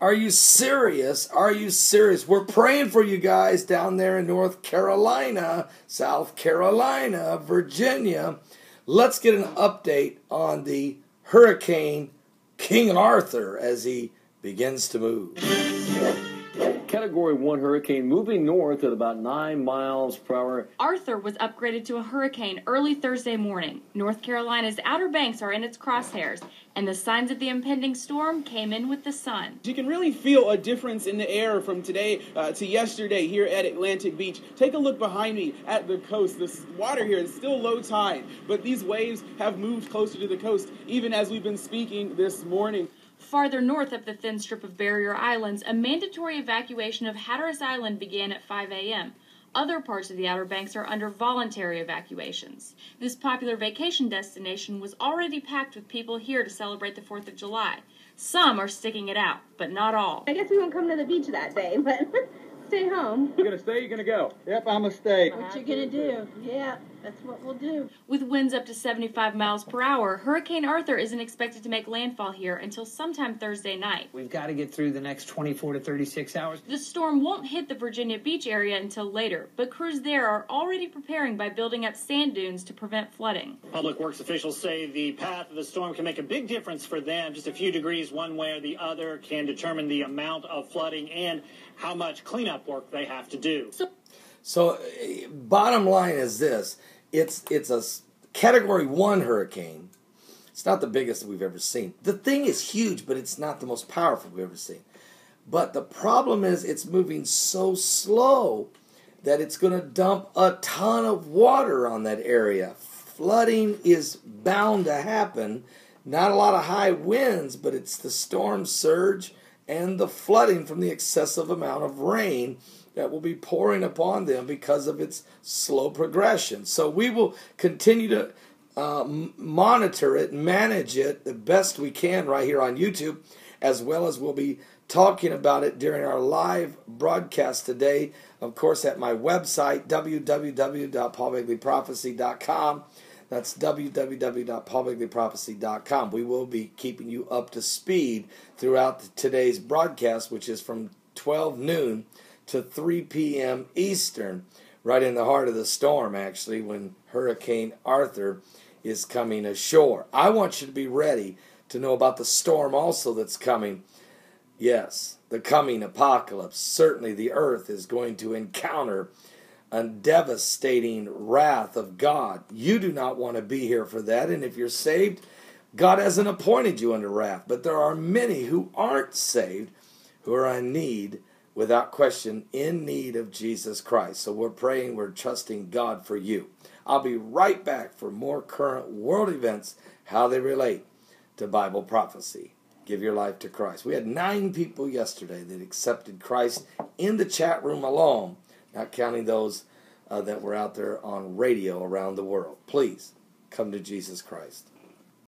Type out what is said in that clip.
Are you serious? Are you serious? We're praying for you guys down there in North Carolina, South Carolina, Virginia. Let's get an update on the Hurricane King Arthur as he begins to move. Category 1 hurricane moving north at about 9 miles per hour. Arthur was upgraded to a hurricane early Thursday morning. North Carolina's Outer Banks are in its crosshairs, and the signs of the impending storm came in with the sun. You can really feel a difference in the air from today to yesterday here at Atlantic Beach. Take a look behind me at the coast. This water here is still low tide, but these waves have moved closer to the coast, even as we've been speaking this morning. Farther north up the thin strip of barrier islands, a mandatory evacuation of Hatteras Island began at 5 a.m. Other parts of the Outer Banks are under voluntary evacuations. This popular vacation destination was already packed with people here to celebrate the 4th of July. Some are sticking it out, but not all. I guess we won't come to the beach that day, but stay home. You gonna stay? You gonna go? Yep, I'm gonna stay. What you gonna do? Yeah, that's what we'll do. With winds up to 75 miles per hour, Hurricane Arthur isn't expected to make landfall here until sometime Thursday night. We've got to get through the next 24 to 36 hours. The storm won't hit the Virginia Beach area until later, but crews there are already preparing by building up sand dunes to prevent flooding. Public Works officials say the path of the storm can make a big difference for them. Just a few degrees one way or the other can determine the amount of flooding and how much cleanup work they have to do. So, bottom line is this. It's a Category 1 hurricane. It's not the biggest we've ever seen. The thing is huge, but it's not the most powerful we've ever seen. But the problem is it's moving so slow that it's going to dump a ton of water on that area. Flooding is bound to happen. Not a lot of high winds, but it's the storm surge and the flooding from the excessive amount of rain that will be pouring upon them because of its slow progression. So we will continue to monitor it, manage it the best we can right here on YouTube, as well as we'll be talking about it during our live broadcast today, of course, at my website, www.paulbegleyprophecy.com. That's www.paulbegleyprophecy.com. We will be keeping you up to speed throughout today's broadcast, which is from 12 noon to 3 p.m. Eastern, right in the heart of the storm, actually, when Hurricane Arthur is coming ashore. I want you to be ready to know about the storm also that's coming. Yes, the coming apocalypse. Certainly the earth is going to encounter a devastating wrath of God. You do not want to be here for that, and if you're saved, God hasn't appointed you under wrath. But there are many who aren't saved, who are in need, without question, in need of Jesus Christ. So we're praying, we're trusting God for you. I'll be right back for more current world events, how they relate to Bible prophecy. Give your life to Christ. We had 9 people yesterday that accepted Christ in the chat room alone, not counting those that were out there on radio around the world. Please come to Jesus Christ.